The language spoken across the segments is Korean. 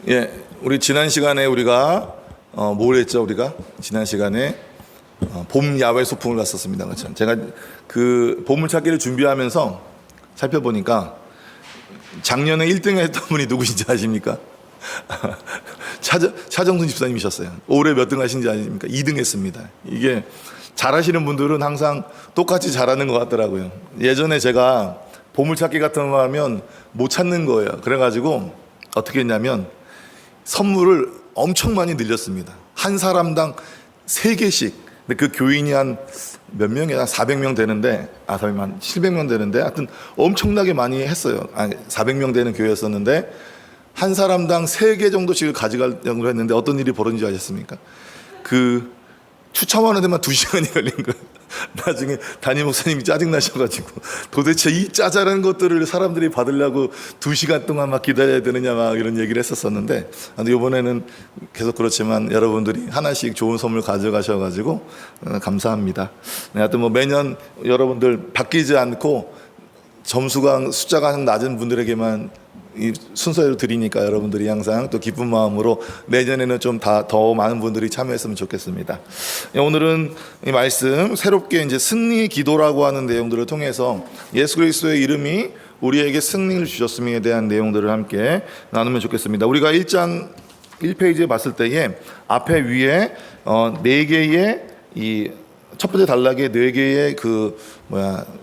예, 우리 지난 시간에 우리가 뭘 했죠? 우리가 지난 시간에 봄 야외 소풍을 갔었습니다. 그렇죠? 제가 그 보물찾기를 준비하면서 살펴보니까 작년에 1등 했던 분이 누구신지 아십니까? 차정순 집사님이셨어요. 올해 몇 등 하신지 아십니까? 2등 했습니다. 이게 잘하시는 분들은 항상 똑같이 잘하는 것 같더라고요. 예전에 제가 보물찾기 같은 거 하면 못 찾는 거예요. 그래가지고 어떻게 했냐면 선물을 엄청 많이 늘렸습니다. 한 사람당 3개씩. 근데 그 교인이 한 몇 명이야? 한 400명 되는데, 700명 되는데, 하여튼 엄청나게 많이 했어요. 400명 되는 교회였었는데, 한 사람당 3개 정도씩을 가져갈 정도로 했는데, 어떤 일이 벌어진지 아셨습니까? 추첨하는 데만 2시간이 걸린 거예요. 나중에 담임 목사님이 짜증나셔가지고 도대체 이 짜잘한 것들을 사람들이 받으려고 2시간 동안 막 기다려야 되느냐 막 이런 얘기를 했었었는데, 이번에는 계속 그렇지만 여러분들이 하나씩 좋은 선물 가져가셔가지고 감사합니다. 하여튼 뭐 매년 여러분들 바뀌지 않고 점수가 숫자가 낮은 분들에게만 이 순서대로 드리니까 여러분들이 항상 또 기쁜 마음으로 내년에는 좀 더 많은 분들이 참여했으면 좋겠습니다. 오늘은 이 말씀 새롭게 이제 승리 기도라고 하는 내용들을 통해서 예수 그리스도의 이름이 우리에게 승리를 주셨음에 대한 내용들을 함께 나누면 좋겠습니다. 우리가 1장 1페이지에 봤을 때에 앞에 위에 4개의 이 첫 번째 단락에 4개의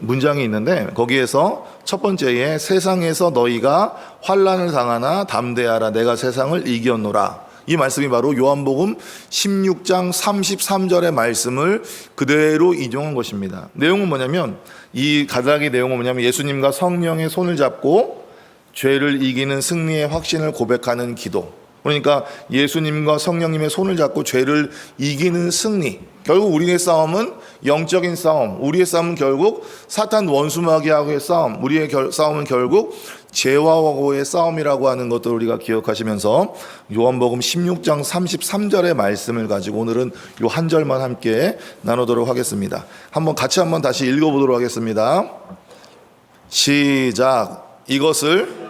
문장이 있는데, 거기에서 첫 번째에 세상에서 너희가 환난을 당하나 담대하라 내가 세상을 이겼노라. 이 말씀이 바로 요한복음 16장 33절의 말씀을 그대로 인용한 것입니다. 내용은 뭐냐면, 이 가닥의 내용은 뭐냐면 예수님과 성령의 손을 잡고 죄를 이기는 승리의 확신을 고백하는 기도. 그러니까 예수님과 성령님의 손을 잡고 죄를 이기는 승리. 결국 우리의 싸움은 영적인 싸움. 우리의 싸움은 결국 사탄 원수마귀하고의 싸움. 우리의 싸움은 결국 죄와의 싸움이라고 하는 것들을 우리가 기억하시면서 요한복음 16장 33절의 말씀을 가지고 오늘은 요 한 절만 함께 나누도록 하겠습니다. 같이 한번 다시 읽어보도록 하겠습니다. 시작. 이것을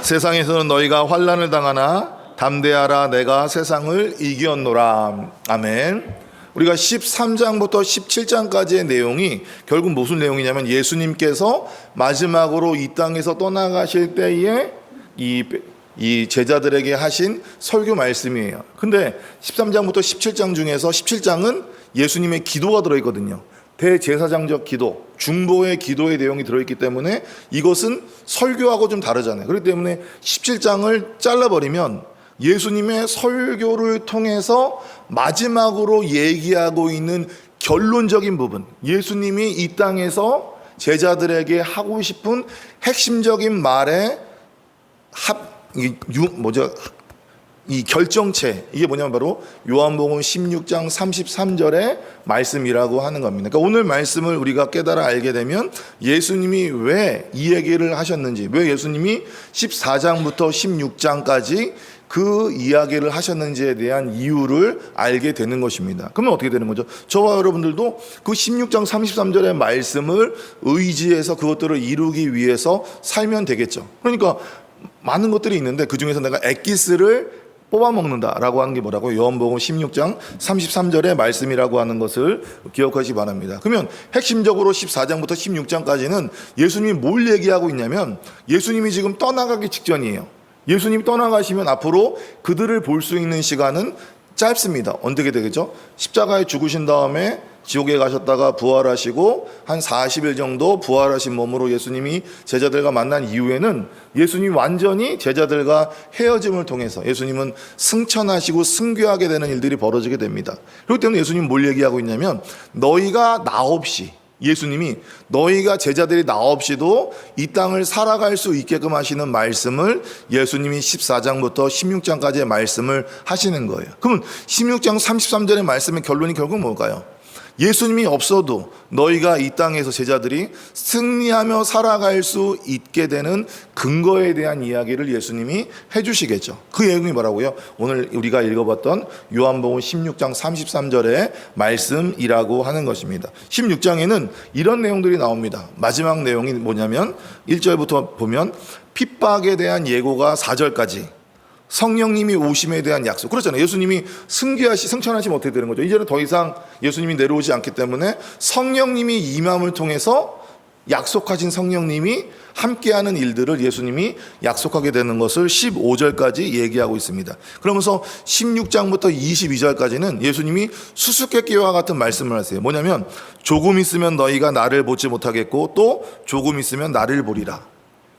세상에서는 너희가 환난을 당하나 담대하라 내가 세상을 이겼노라. 아멘. 우리가 13장부터 17장까지의 내용이 결국 무슨 내용이냐면 예수님께서 마지막으로 이 땅에서 떠나가실 때에 이 제자들에게 하신 설교 말씀이에요. 근데 13장부터 17장 중에서 17장은 예수님의 기도가 들어있거든요. 대제사장적 기도, 중보의 기도의 내용이 들어있기 때문에 이것은 설교하고 좀 다르잖아요. 그렇기 때문에 17장을 잘라버리면 예수님의 설교를 통해서 마지막으로 얘기하고 있는 결론적인 부분, 예수님이 이 땅에서 제자들에게 하고 싶은 핵심적인 말의 이 결정체, 이게 뭐냐면 바로 요한복음 16장 33절의 말씀이라고 하는 겁니다. 그러니까 오늘 말씀을 우리가 깨달아 알게 되면 예수님이 왜 이 얘기를 하셨는지, 왜 예수님이 14장부터 16장까지 그 이야기를 하셨는지에 대한 이유를 알게 되는 것입니다. 그러면 어떻게 되는 거죠? 저와 여러분들도 그 16장 33절의 말씀을 의지해서 그것들을 이루기 위해서 살면 되겠죠. 그러니까 많은 것들이 있는데 그 중에서 내가 엑기스를 뽑아먹는다라고 하는 게 뭐라고요? 요한복음 16장 33절의 말씀이라고 하는 것을 기억하시기 바랍니다. 그러면 핵심적으로 14장부터 16장까지는 예수님이 뭘 얘기하고 있냐면 예수님이 지금 떠나가기 직전이에요. 예수님이 떠나가시면 앞으로 그들을 볼 수 있는 시간은 짧습니다. 어떻게 되겠죠? 십자가에 죽으신 다음에 지옥에 가셨다가 부활하시고 한 40일 정도 부활하신 몸으로 예수님이 제자들과 만난 이후에는 예수님이 완전히 제자들과 헤어짐을 통해서 예수님은 승천하시고 승귀하게 되는 일들이 벌어지게 됩니다. 그렇기 때문에 예수님은 뭘 얘기하고 있냐면 너희가 나 없이, 예수님이 너희가 제자들이 나 없이도 이 땅을 살아갈 수 있게끔 하시는 말씀을 예수님이 14장부터 16장까지의 말씀을 하시는 거예요. 그러면 16장 33절의 말씀의 결론이 결국 뭘까요? 예수님이 없어도 너희가 이 땅에서 제자들이 승리하며 살아갈 수 있게 되는 근거에 대한 이야기를 예수님이 해주시겠죠. 그 내용이 뭐라고요? 오늘 우리가 읽어봤던 요한복음 16장 33절의 말씀이라고 하는 것입니다. 16장에는 이런 내용들이 나옵니다. 마지막 내용이 뭐냐면 1절부터 보면 핍박에 대한 예고가 4절까지, 성령님이 오심에 대한 약속. 그렇잖아요. 예수님이 승천하시면 어떻게 되는 거죠? 이제는 더 이상 예수님이 내려오지 않기 때문에 성령님이 임함을 통해서 약속하신 성령님이 함께하는 일들을 예수님이 약속하게 되는 것을 15절까지 얘기하고 있습니다. 그러면서 16장부터 22절까지는 예수님이 수수께끼와 같은 말씀을 하세요. 뭐냐면 조금 있으면 너희가 나를 보지 못하겠고 또 조금 있으면 나를 보리라.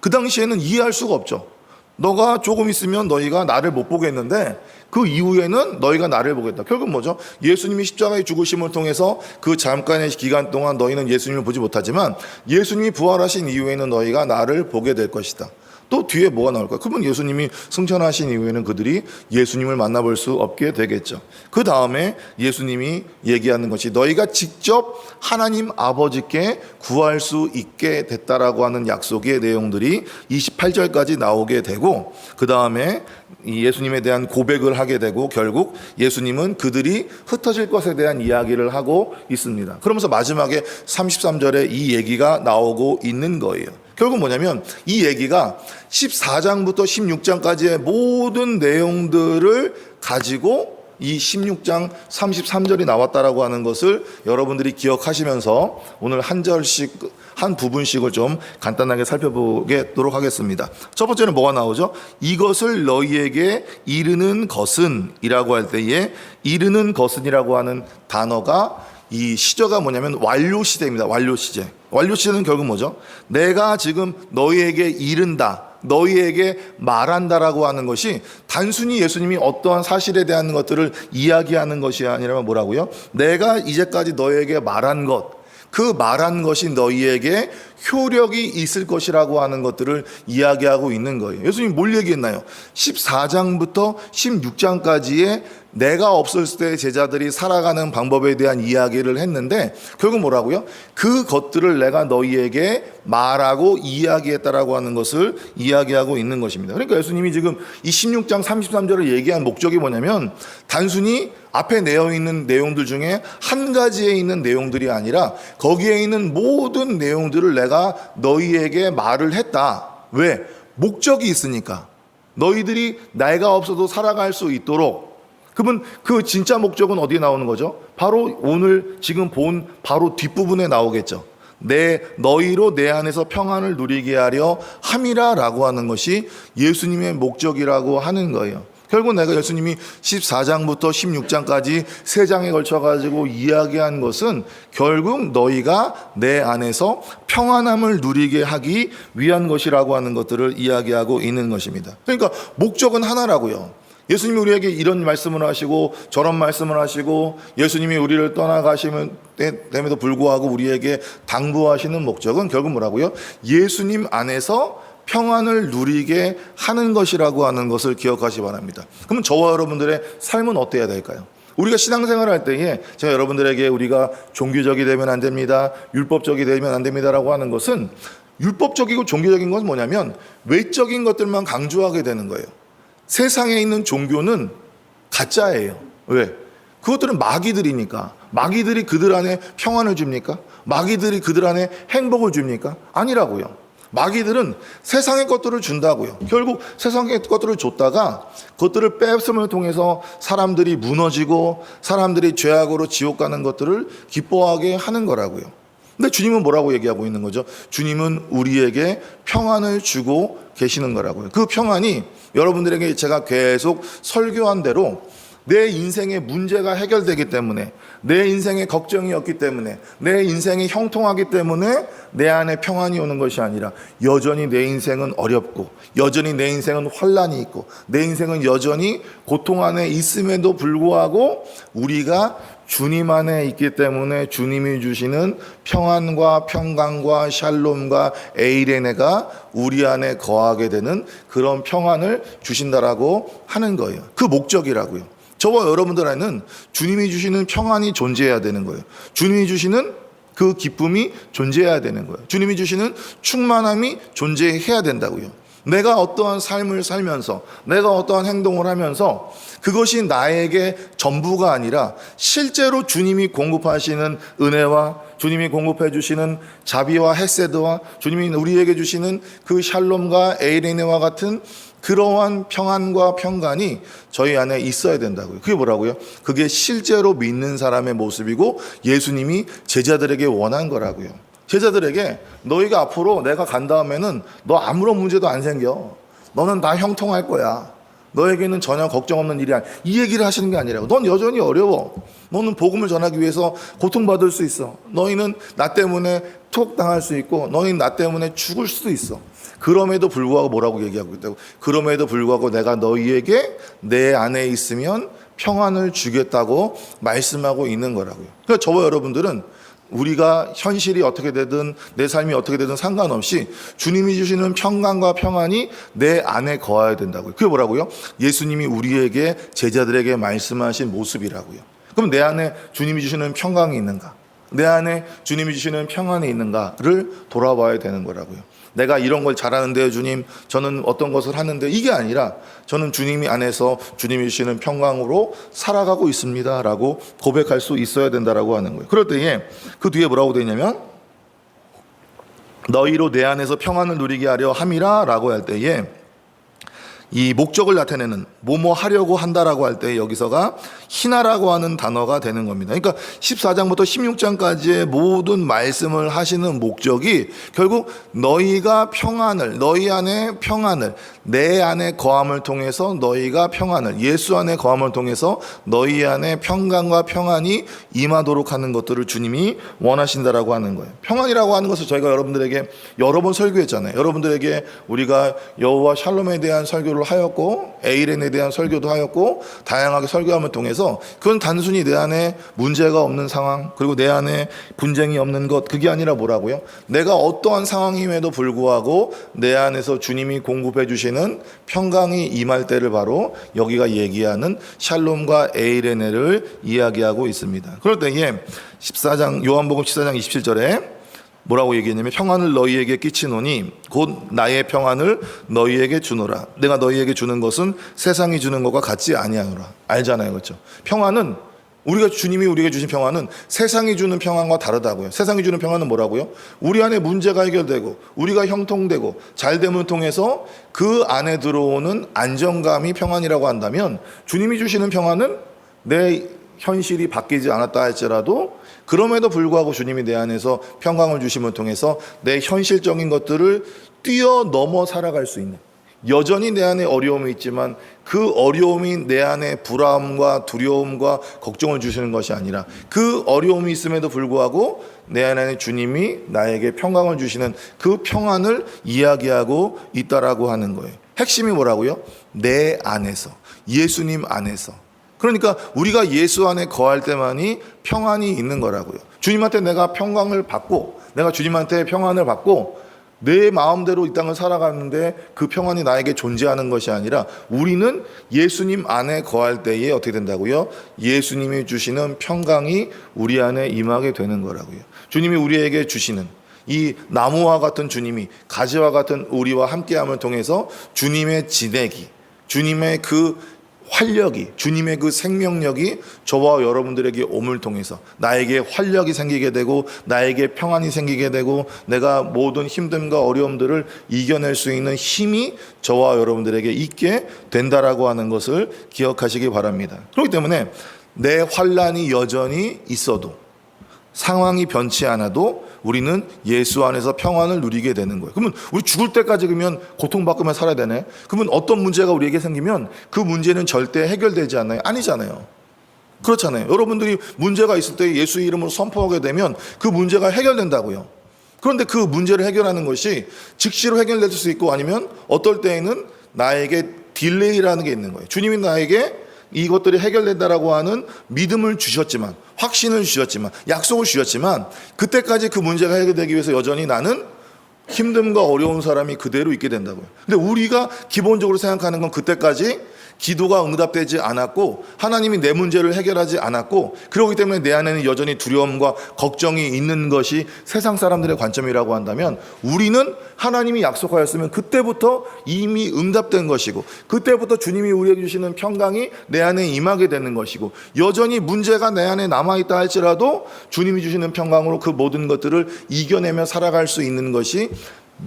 그 당시에는 이해할 수가 없죠. 너가 조금 있으면 너희가 나를 못 보겠는데 그 이후에는 너희가 나를 보겠다. 결국 뭐죠? 예수님이 십자가의 죽으심을 통해서 그 잠깐의 기간 동안 너희는 예수님을 보지 못하지만 예수님이 부활하신 이후에는 너희가 나를 보게 될 것이다. 또 뒤에 뭐가 나올까요? 그러면 예수님이 승천하신 이후에는 그들이 예수님을 만나볼 수 없게 되겠죠. 그 다음에 예수님이 얘기하는 것이 너희가 직접 하나님 아버지께 구할 수 있게 됐다라고 하는 약속의 내용들이 28절까지 나오게 되고, 그 다음에 예수님에 대한 고백을 하게 되고 결국 예수님은 그들이 흩어질 것에 대한 이야기를 하고 있습니다. 그러면서 마지막에 33절에 이 얘기가 나오고 있는 거예요. 결국 뭐냐면 이 얘기가 14장부터 16장까지의 모든 내용들을 가지고 이 16장 33절이 나왔다라고 하는 것을 여러분들이 기억하시면서 오늘 한 절씩, 한 부분씩을 좀 간단하게 살펴보도록 하겠습니다. 첫 번째는 뭐가 나오죠? 이것을 너희에게 이르는 것은 이라고 할 때에 이르는 것은이라고 하는 단어가 이 시제가 뭐냐면 완료 시제입니다. 완료 시제. 완료 시제는 결국 뭐죠? 내가 지금 너희에게 이른다, 너희에게 말한다라고 하는 것이 단순히 예수님이 어떠한 사실에 대한 것들을 이야기하는 것이 아니라 뭐라고요? 내가 이제까지 너희에게 말한 것, 그 말한 것이 너희에게 효력이 있을 것이라고 하는 것들을 이야기하고 있는 거예요. 예수님이 뭘 얘기했나요? 14장부터 16장까지의 내가 없었을 때 제자들이 살아가는 방법에 대한 이야기를 했는데 결국 뭐라고요? 그 것들을 내가 너희에게 말하고 이야기했다라고 하는 것을 이야기하고 있는 것입니다. 그러니까 예수님이 지금 이 16장 33절을 얘기한 목적이 뭐냐면 단순히 앞에 내어 있는 내용들 중에 한 가지에 있는 내용들이 아니라 거기에 있는 모든 내용들을 내가 너희에게 말을 했다. 왜? 목적이 있으니까. 너희들이 내가 없어도 살아갈 수 있도록. 그러면 그 진짜 목적은 어디에 나오는 거죠? 바로 오늘 지금 본 바로 뒷부분에 나오겠죠. 너희로 내 안에서 평안을 누리게 하려 함이라라고 하는 것이 예수님의 목적이라고 하는 거예요. 결국 내가 예수님이 14장부터 16장까지 3장에 걸쳐가지고 이야기한 것은 결국 너희가 내 안에서 평안함을 누리게 하기 위한 것이라고 하는 것들을 이야기하고 있는 것입니다. 그러니까 목적은 하나라고요. 예수님이 우리에게 이런 말씀을 하시고 저런 말씀을 하시고 예수님이 우리를 떠나가심에도 불구하고 우리에게 당부하시는 목적은 결국 뭐라고요? 예수님 안에서 평안을 누리게 하는 것이라고 하는 것을 기억하시기 바랍니다. 그러면 저와 여러분들의 삶은 어때야 될까요? 우리가 신앙생활을 할 때에 제가 여러분들에게 우리가 종교적이 되면 안 됩니다, 율법적이 되면 안 됩니다라고 하는 것은 율법적이고 종교적인 것은 뭐냐면 외적인 것들만 강조하게 되는 거예요. 세상에 있는 종교는 가짜예요. 왜? 그것들은 마귀들이니까. 마귀들이 그들 안에 평안을 줍니까? 마귀들이 그들 안에 행복을 줍니까? 아니라고요. 마귀들은 세상의 것들을 준다고요. 결국 세상의 것들을 줬다가 그것들을 뺏음을 통해서 사람들이 무너지고 사람들이 죄악으로 지옥 가는 것들을 기뻐하게 하는 거라고요. 근데 주님은 뭐라고 얘기하고 있는 거죠? 주님은 우리에게 평안을 주고 계시는 거라고요. 그 평안이 여러분들에게 제가 계속 설교한 대로 내 인생의 문제가 해결되기 때문에, 내 인생의 걱정이 없기 때문에, 내 인생이 형통하기 때문에 내 안에 평안이 오는 것이 아니라 여전히 내 인생은 어렵고 여전히 내 인생은 환난이 있고 내 인생은 여전히 고통 안에 있음에도 불구하고 우리가 주님 안에 있기 때문에 주님이 주시는 평안과 평강과 샬롬과 에이레네가 우리 안에 거하게 되는 그런 평안을 주신다라고 하는 거예요. 그 목적이라고요. 저와 여러분들 안에는 주님이 주시는 평안이 존재해야 되는 거예요. 주님이 주시는 그 기쁨이 존재해야 되는 거예요. 주님이 주시는 충만함이 존재해야 된다고요. 내가 어떠한 삶을 살면서, 내가 어떠한 행동을 하면서 그것이 나에게 전부가 아니라 실제로 주님이 공급하시는 은혜와 주님이 공급해 주시는 자비와 헤세드와 주님이 우리에게 주시는 그 샬롬과 에이레네와 같은 그러한 평안과 평강이 저희 안에 있어야 된다고요. 그게 뭐라고요? 그게 실제로 믿는 사람의 모습이고 예수님이 제자들에게 원한 거라고요. 제자들에게 너희가 앞으로 내가 간 다음에는 너 아무런 문제도 안 생겨. 너는 다 형통할 거야. 너에게는 전혀 걱정 없는 일이 아니야. 이 얘기를 하시는 게 아니라고. 넌 여전히 어려워. 너는 복음을 전하기 위해서 고통받을 수 있어. 너희는 나 때문에 투옥당할 수 있고 너희는 나 때문에 죽을 수도 있어. 그럼에도 불구하고 뭐라고 얘기하고 있다고? 그럼에도 불구하고 내가 너희에게 내 안에 있으면 평안을 주겠다고 말씀하고 있는 거라고요. 그러니까 저와 여러분들은 우리가 현실이 어떻게 되든 내 삶이 어떻게 되든 상관없이 주님이 주시는 평강과 평안이 내 안에 거해야 된다고요. 그게 뭐라고요? 예수님이 우리에게 제자들에게 말씀하신 모습이라고요. 그럼 내 안에 주님이 주시는 평강이 있는가? 내 안에 주님이 주시는 평안이 있는가를 돌아봐야 되는 거라고요. 내가 이런 걸 잘하는데요, 주님. 저는 어떤 것을 하는데 이게 아니라 저는 주님이 안에서 주님이 주시는 평강으로 살아가고 있습니다라고 고백할 수 있어야 된다라고 하는 거예요. 그럴 때에 그 뒤에 뭐라고 되어 있냐면 너희로 내 안에서 평안을 누리게 하려 함이라라고 할 때에 이 목적을 나타내는 뭐뭐 하려고 한다라고 할 때 여기서가 희나라고 하는 단어가 되는 겁니다. 그러니까 14장부터 16장까지의 모든 말씀을 하시는 목적이 결국 너희가 평안을, 너희 안에 평안을, 내 안에 거함을 통해서 너희가 평안을, 예수 안에 거함을 통해서 너희 안에 평강과 평안이 임하도록 하는 것들을 주님이 원하신다라고 하는 거예요. 평안이라고 하는 것을 저희가 여러분들에게 여러 번 설교했잖아요. 여러분들에게 우리가 여호와 샬롬에 대한 설교를 하였고 에이렌에 대한 설교도 하였고 다양하게 설교함을 통해서 그건 단순히 내 안에 문제가 없는 상황 그리고 내 안에 분쟁이 없는 것 그게 아니라 뭐라고요? 내가 어떠한 상황임에도 불구하고 내 안에서 주님이 공급해 주시는 평강이 임할 때를 바로 여기가 얘기하는 샬롬과 에이레네를 이야기하고 있습니다. 그럴 때에 14장 요한복음 14장 27절에 뭐라고 얘기했냐면 평안을 너희에게 끼치노니 곧 나의 평안을 너희에게 주노라. 내가 너희에게 주는 것은 세상이 주는 것과 같지 아니하노라. 알잖아요, 그렇죠? 평안은 주님이 우리에게 주신 평안은 세상이 주는 평안과 다르다고요. 세상이 주는 평안은 뭐라고요? 우리 안에 문제가 해결되고 우리가 형통되고 잘됨을 통해서 그 안에 들어오는 안정감이 평안이라고 한다면 주님이 주시는 평안은 내 현실이 바뀌지 않았다 할지라도 그럼에도 불구하고 주님이 내 안에서 평강을 주심을 통해서 내 현실적인 것들을 뛰어넘어 살아갈 수 있는, 여전히 내 안에 어려움이 있지만 그 어려움이 내 안에 불안과 두려움과 걱정을 주시는 것이 아니라 그 어려움이 있음에도 불구하고 내 안에 주님이 나에게 평강을 주시는 그 평안을 이야기하고 있다라고 하는 거예요. 핵심이 뭐라고요? 내 안에서, 예수님 안에서. 그러니까 우리가 예수 안에 거할 때만이 평안이 있는 거라고요. 주님한테 내가 평강을 받고 내가 주님한테 평안을 받고 내 마음대로 이 땅을 살아가는데 그 평안이 나에게 존재하는 것이 아니라 우리는 예수님 안에 거할 때에 어떻게 된다고요? 예수님이 주시는 평강이 우리 안에 임하게 되는 거라고요. 주님이 우리에게 주시는 이 나무와 같은 주님이 가지와 같은 우리와 함께함을 통해서 주님의 지내기, 주님의 그 활력이, 주님의 그 생명력이 저와 여러분들에게 옴을 통해서 나에게 활력이 생기게 되고 나에게 평안이 생기게 되고 내가 모든 힘듦과 어려움들을 이겨낼 수 있는 힘이 저와 여러분들에게 있게 된다라고 하는 것을 기억하시기 바랍니다. 그렇기 때문에 내 환난이 여전히 있어도 상황이 변치 않아도 우리는 예수 안에서 평안을 누리게 되는 거예요. 그러면 우리 죽을 때까지 그러면 고통받으며 살아야 되네. 그러면 어떤 문제가 우리에게 생기면 그 문제는 절대 해결되지 않나요? 아니잖아요. 그렇잖아요. 여러분들이 문제가 있을 때 예수 이름으로 선포하게 되면 그 문제가 해결된다고요. 그런데 그 문제를 해결하는 것이 즉시로 해결될 수 있고 아니면 어떨 때에는 나에게 딜레이라는 게 있는 거예요. 주님이 나에게 이것들이 해결된다라고 하는 믿음을 주셨지만, 확신을 주셨지만, 약속을 주셨지만 그때까지 그 문제가 해결되기 위해서 여전히 나는 힘듦과 어려운 사람이 그대로 있게 된다고요. 근데 우리가 기본적으로 생각하는 건 그때까지 기도가 응답되지 않았고 하나님이 내 문제를 해결하지 않았고 그렇기 때문에 내 안에는 여전히 두려움과 걱정이 있는 것이 세상 사람들의 관점이라고 한다면, 우리는 하나님이 약속하였으면 그때부터 이미 응답된 것이고 그때부터 주님이 우리에게 주시는 평강이 내 안에 임하게 되는 것이고, 여전히 문제가 내 안에 남아있다 할지라도 주님이 주시는 평강으로 그 모든 것들을 이겨내며 살아갈 수 있는 것이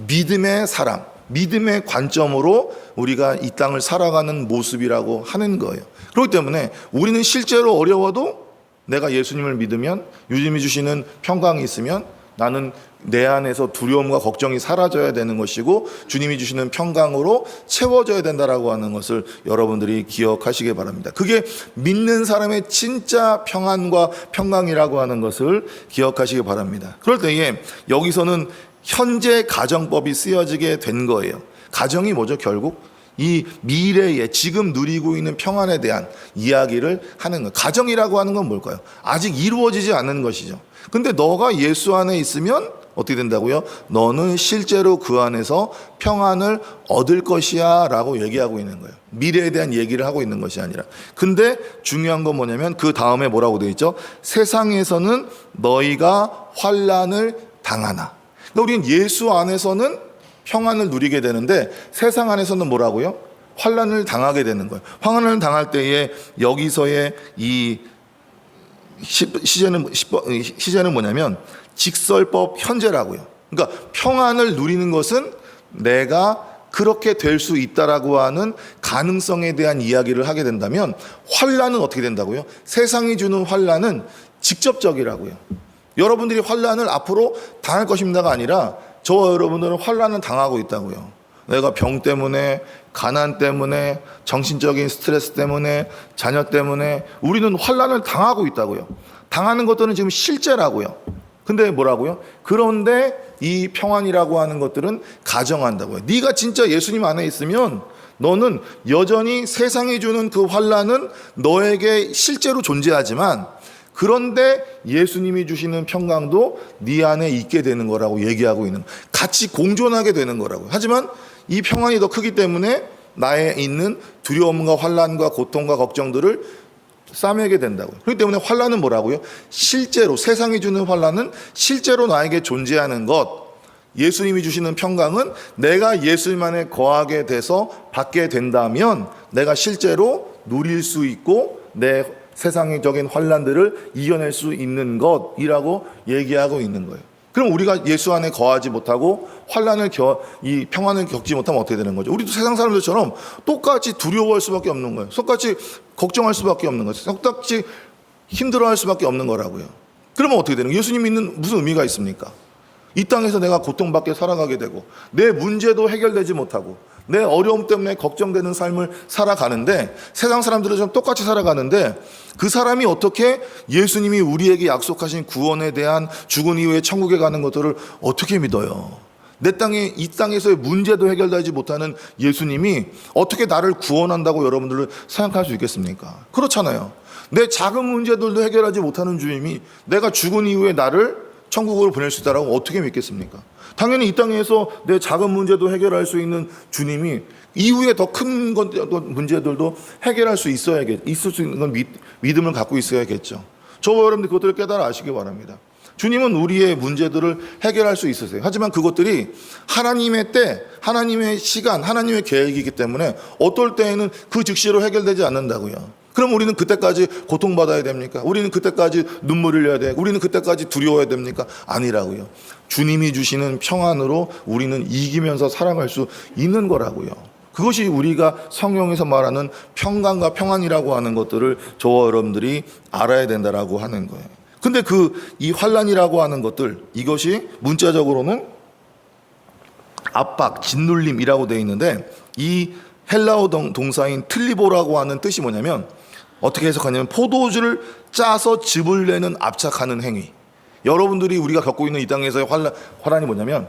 믿음의 사람, 믿음의 관점으로 우리가 이 땅을 살아가는 모습이라고 하는 거예요. 그렇기 때문에 우리는 실제로 어려워도 내가 예수님을 믿으면, 주님이 주시는 평강이 있으면 나는 내 안에서 두려움과 걱정이 사라져야 되는 것이고 주님이 주시는 평강으로 채워져야 된다라고 하는 것을 여러분들이 기억하시기 바랍니다. 그게 믿는 사람의 진짜 평안과 평강이라고 하는 것을 기억하시기 바랍니다. 그럴 때에 여기서는 현재 가정법이 쓰여지게 된 거예요. 가정이 뭐죠? 결국 이 미래에 지금 누리고 있는 평안에 대한 이야기를 하는 거예요. 가정이라고 하는 건 뭘까요? 아직 이루어지지 않는 것이죠. 근데 너가 예수 안에 있으면 어떻게 된다고요? 너는 실제로 그 안에서 평안을 얻을 것이야 라고 얘기하고 있는 거예요. 미래에 대한 얘기를 하고 있는 것이 아니라. 근데 중요한 건 뭐냐면 그 다음에 뭐라고 되어 있죠? 세상에서는 너희가 환난을 당하나. 그러니까 우리는 예수 안에서는 평안을 누리게 되는데 세상 안에서는 뭐라고요? 환난을 당하게 되는 거예요. 환난을 당할 때에 여기서의 이 시제는 뭐냐면 직설법 현재라고요. 그러니까 평안을 누리는 것은 내가 그렇게 될 수 있다라고 하는 가능성에 대한 이야기를 하게 된다면, 환난은 어떻게 된다고요? 세상이 주는 환난은 직접적이라고요. 여러분들이 환난을 앞으로 당할 것입니다가 아니라 저와 여러분들은 환난을 당하고 있다고요. 내가 병 때문에, 가난 때문에, 정신적인 스트레스 때문에, 자녀 때문에 우리는 환난을 당하고 있다고요. 당하는 것들은 지금 실제라고요. 근데 뭐라고요? 그런데 이 평안이라고 하는 것들은 가정한다고요. 네가 진짜 예수님 안에 있으면 너는 여전히 세상이 주는 그 환난은 너에게 실제로 존재하지만, 그런데 예수님이 주시는 평강도 네 안에 있게 되는 거라고 얘기하고 있는, 같이 공존하게 되는 거라고요. 하지만 이 평안이 더 크기 때문에 나에 있는 두려움과 환난과 고통과 걱정들을 싸매게 된다고요. 그렇기 때문에 환난은 뭐라고요? 실제로 세상이 주는 환난은 실제로 나에게 존재하는 것, 예수님이 주시는 평강은 내가 예수님 안에 거하게 돼서 받게 된다면 내가 실제로 누릴 수 있고 내 세상적인 환난들을 이겨낼 수 있는 것이라고 얘기하고 있는 거예요. 그럼 우리가 예수 안에 거하지 못하고 이 평안을 겪지 못하면 어떻게 되는 거죠? 우리도 세상 사람들처럼 똑같이 두려워할 수밖에 없는 거예요. 똑같이 걱정할 수밖에 없는 거예요. 똑같이 힘들어할 수밖에 없는 거라고요. 그러면 어떻게 되는 거예요? 예수님 믿는 무슨 의미가 있습니까? 이 땅에서 내가 고통받게 살아가게 되고 내 문제도 해결되지 못하고 내 어려움 때문에 걱정되는 삶을 살아가는데, 세상 사람들은 좀 똑같이 살아가는데 그 사람이 어떻게 예수님이 우리에게 약속하신 구원에 대한, 죽은 이후에 천국에 가는 것들을 어떻게 믿어요? 이 땅에서의 문제도 해결되지 못하는 예수님이 어떻게 나를 구원한다고 여러분들을 생각할 수 있겠습니까? 그렇잖아요. 내 작은 문제들도 해결하지 못하는 주님이 내가 죽은 이후에 나를 천국으로 보낼 수 있다라고 어떻게 믿겠습니까? 당연히 이 땅에서 내 작은 문제도 해결할 수 있는 주님이 이후에 더 큰 문제들도 해결할 수 있을 수 있는 건 믿음을 갖고 있어야겠죠. 저와 여러분들 그것들을 깨달아 아시기 바랍니다. 주님은 우리의 문제들을 해결할 수 있으세요. 하지만 그것들이 하나님의 때, 하나님의 시간, 하나님의 계획이기 때문에 어떨 때에는 그 즉시로 해결되지 않는다고요. 그럼 우리는 그때까지 고통받아야 됩니까? 우리는 그때까지 눈물 흘려야 돼? 우리는 그때까지 두려워야 됩니까? 아니라고요. 주님이 주시는 평안으로 우리는 이기면서 살아갈 수 있는 거라고요. 그것이 우리가 성경에서 말하는 평강과 평안이라고 하는 것들을 저와 여러분들이 알아야 된다라고 하는 거예요. 근데 이 환난이라고 하는 것들, 이것이 문자적으로는 압박, 짓눌림이라고 되어 있는데, 이 헬라어 동사인 틀리보라고 하는 뜻이 뭐냐면, 어떻게 해석하냐면 포도주를 짜서 즙을 내는 압착하는 행위. 여러분들이 우리가 겪고 있는 이 땅에서의 환난이 뭐냐면,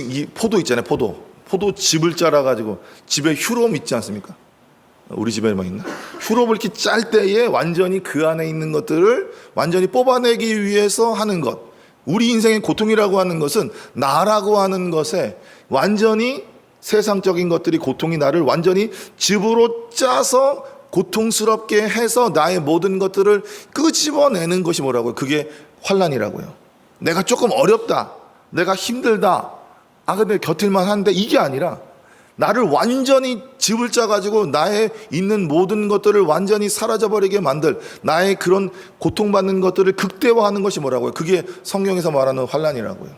이 포도 있잖아요. 포도즙을 짜라가지고 집에 휴롬 있지 않습니까? 우리 집에만 있나? 휴롬을 이렇게 짤 때에 완전히 그 안에 있는 것들을 완전히 뽑아내기 위해서 하는 것, 우리 인생의 고통이라고 하는 것은 나라고 하는 것에 완전히 세상적인 것들이 고통이 나를 완전히 즙으로 짜서 고통스럽게 해서 나의 모든 것들을 끄집어내는 것이 뭐라고요? 그게 환난이라고요. 내가 조금 어렵다, 내가 힘들다, 근데 곁일만 한데, 이게 아니라 나를 완전히 즙을 짜가지고 나의 있는 모든 것들을 완전히 사라져버리게 만들 나의 그런 고통받는 것들을 극대화하는 것이 뭐라고요? 그게 성경에서 말하는 환난이라고요.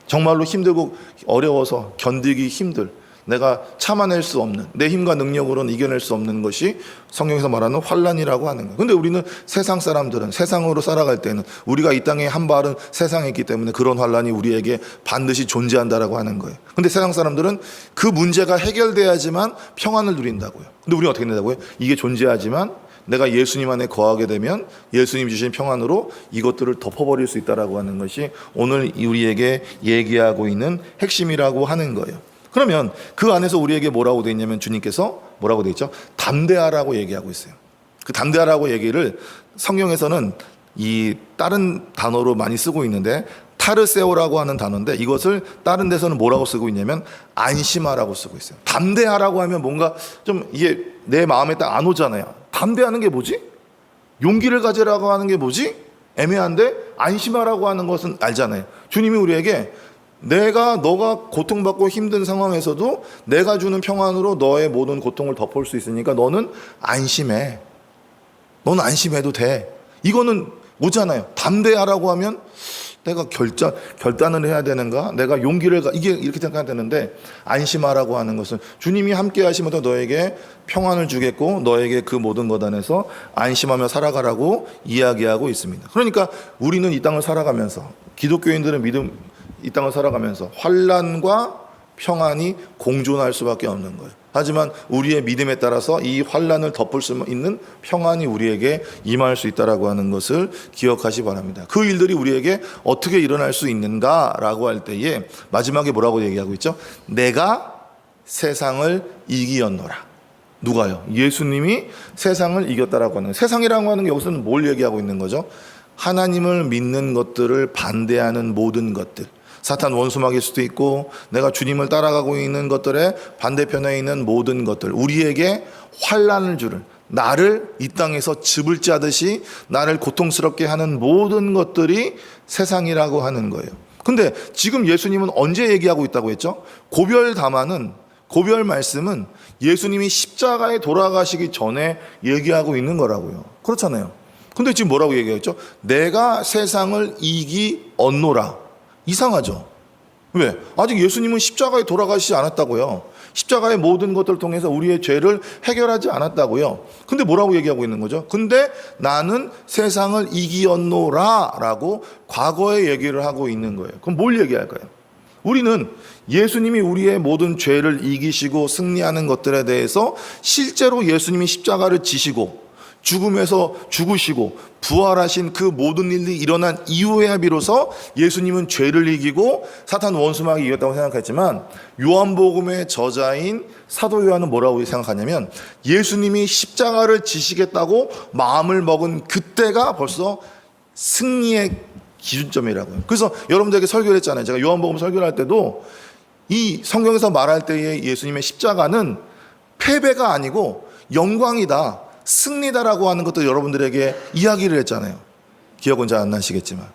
정말로 힘들고 어려워서 견디기 힘들, 내가 참아낼 수 없는, 내 힘과 능력으로는 이겨낼 수 없는 것이 성경에서 말하는 환난이라고 하는 거예요. 근데 우리는 세상 사람들은 세상으로 살아갈 때는 우리가 이 땅에 한 발은 세상에 있기 때문에 그런 환난이 우리에게 반드시 존재한다라고 하는 거예요. 근데 세상 사람들은 그 문제가 해결돼야지만 평안을 누린다고요. 근데 우리가 어떻게 된다고요? 이게 존재하지만 내가 예수님 안에 거하게 되면 예수님 주신 평안으로 이것들을 덮어버릴 수 있다라고 하는 것이 오늘 우리에게 얘기하고 있는 핵심이라고 하는 거예요. 그러면 그 안에서 우리에게 뭐라고 되어 있냐면 주님께서 뭐라고 되어 있죠? 담대하라고 얘기하고 있어요. 그 담대하라고 얘기를 성경에서는 이 다른 단어로 많이 쓰고 있는데 타르세오라고 하는 단어인데 이것을 다른 데서는 뭐라고 쓰고 있냐면 안심하라고 쓰고 있어요. 담대하라고 하면 뭔가 좀 이게 내 마음에 딱 안 오잖아요. 담대하는 게 뭐지? 용기를 가지라고 하는 게 뭐지? 애매한데 안심하라고 하는 것은 알잖아요. 주님이 우리에게 너가 고통받고 힘든 상황에서도 내가 주는 평안으로 너의 모든 고통을 덮을 수 있으니까 너는 안심해. 너는 안심해도 돼. 이거는 오잖아요. 담대하라고 하면 내가 결단을 해야 되는가? 내가 이게 이렇게 생각해야 되는데 안심하라고 하는 것은 주님이 함께 하시면서 너에게 평안을 주겠고 너에게 그 모든 것 안에서 안심하며 살아가라고 이야기하고 있습니다. 그러니까 우리는 이 땅을 살아가면서 기독교인들은 이 땅을 살아가면서 환난과 평안이 공존할 수밖에 없는 거예요. 하지만 우리의 믿음에 따라서 이 환난을 덮을 수 있는 평안이 우리에게 임할 수 있다라고 하는 것을 기억하시 바랍니다. 그 일들이 우리에게 어떻게 일어날 수 있는가라고 할 때에 마지막에 뭐라고 얘기하고 있죠? 내가 세상을 이기었노라. 누가요? 예수님이 세상을 이겼다라고 하는 거예요. 세상이라고 하는 게 여기서는 뭘 얘기하고 있는 거죠? 하나님을 믿는 것들을 반대하는 모든 것들, 사탄 원수막일 수도 있고 내가 주님을 따라가고 있는 것들의 반대편에 있는 모든 것들, 우리에게 환난을 주는, 나를 이 땅에서 즙을 짜듯이 나를 고통스럽게 하는 모든 것들이 세상이라고 하는 거예요. 근데 지금 예수님은 언제 얘기하고 있다고 했죠? 고별 말씀은 예수님이 십자가에 돌아가시기 전에 얘기하고 있는 거라고요. 그렇잖아요. 근데 지금 뭐라고 얘기했죠? 내가 세상을 이기었노라. 이상하죠? 왜? 아직 예수님은 십자가에 돌아가시지 않았다고요. 십자가의 모든 것들을 통해서 우리의 죄를 해결하지 않았다고요. 근데 뭐라고 얘기하고 있는 거죠? 근데 나는 세상을 이기었노라 라고 과거에 얘기를 하고 있는 거예요. 그럼 뭘 얘기할까요? 우리는 예수님이 우리의 모든 죄를 이기시고 승리하는 것들에 대해서 실제로 예수님이 십자가를 지시고 죽음에서 죽으시고 부활하신 그 모든 일이 일어난 이후에야 비로소 예수님은 죄를 이기고 사탄 원수막이 이겼다고 생각했지만 요한복음의 저자인 사도 요한은 뭐라고 생각하냐면 예수님이 십자가를 지시겠다고 마음을 먹은 그때가 벌써 승리의 기준점이라고요. 그래서 여러분들에게 설교를 했잖아요. 제가 요한복음 설교를 할 때도 이 성경에서 말할 때의 예수님의 십자가는 패배가 아니고 영광이다, 승리다라고 하는 것도 여러분들에게 이야기를 했잖아요. 기억은 잘 안 나시겠지만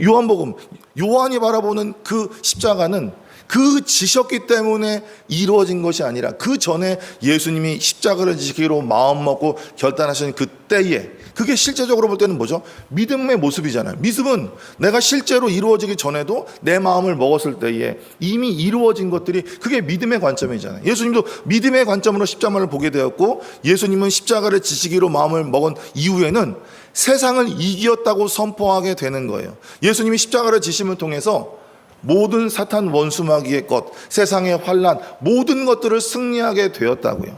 요한복음, 요한이 바라보는 그 십자가는 그 지셨기 때문에 이루어진 것이 아니라 그 전에 예수님이 십자가를 지키기로 마음먹고 결단하신 그때에, 그게 실제적으로 볼 때는 뭐죠? 믿음의 모습이잖아요. 믿음은 내가 실제로 이루어지기 전에도 내 마음을 먹었을 때에 이미 이루어진 것들이, 그게 믿음의 관점이잖아요. 예수님도 믿음의 관점으로 십자가를 보게 되었고 예수님은 십자가를 지키기로 마음을 먹은 이후에는 세상을 이겼다고 선포하게 되는 거예요. 예수님이 십자가를 지심을 통해서 모든 사탄 원수마귀의 것, 세상의 환난, 모든 것들을 승리하게 되었다고요.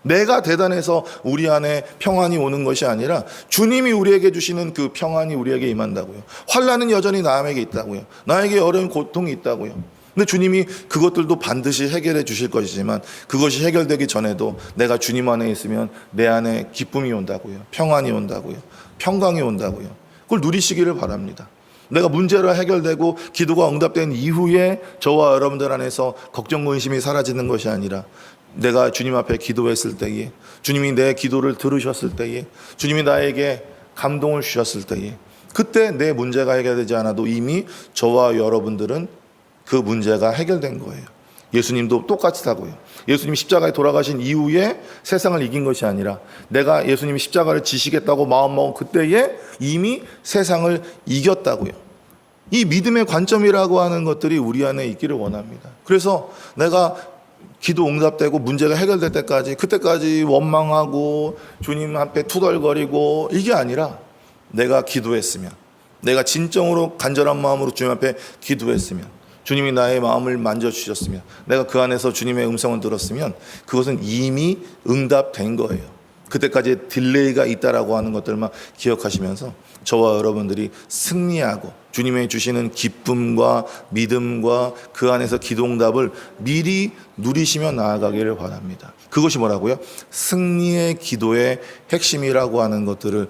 내가 대단해서 우리 안에 평안이 오는 것이 아니라 주님이 우리에게 주시는 그 평안이 우리에게 임한다고요. 환난은 여전히 나에게 있다고요. 나에게 어려운 고통이 있다고요. 근데 주님이 그것들도 반드시 해결해 주실 것이지만 그것이 해결되기 전에도 내가 주님 안에 있으면 내 안에 기쁨이 온다고요. 평안이 온다고요. 평강이 온다고요. 그걸 누리시기를 바랍니다. 내가 문제가 해결되고 기도가 응답된 이후에 저와 여러분들 안에서 걱정, 근심이 사라지는 것이 아니라 내가 주님 앞에 기도했을 때에, 주님이 내 기도를 들으셨을 때에, 주님이 나에게 감동을 주셨을 때에, 그때 내 문제가 해결되지 않아도 이미 저와 여러분들은 그 문제가 해결된 거예요. 예수님도 똑같다고요. 예수님이 십자가에 돌아가신 이후에 세상을 이긴 것이 아니라 내가 예수님이 십자가를 지시겠다고 마음먹은 그때에 이미 세상을 이겼다고요. 이 믿음의 관점이라고 하는 것들이 우리 안에 있기를 원합니다. 그래서 내가 기도 응답되고 문제가 해결될 때까지, 그때까지 원망하고 주님 앞에 투덜거리고 이게 아니라 내가 기도했으면, 내가 진정으로 간절한 마음으로 주님 앞에 기도했으면, 주님이 나의 마음을 만져주셨으면, 내가 그 안에서 주님의 음성을 들었으면 그것은 이미 응답된 거예요. 그때까지 딜레이가 있다라고 하는 것들만 기억하시면서 저와 여러분들이 승리하고 주님의 주시는 기쁨과 믿음과 그 안에서 기도응답을 미리 누리시며 나아가기를 바랍니다. 그것이 뭐라고요? 승리의 기도의 핵심이라고 하는 것들을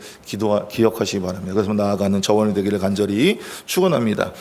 기억하시기 바랍니다. 그래서 나아가는 저원이 되기를 간절히 축원합니다.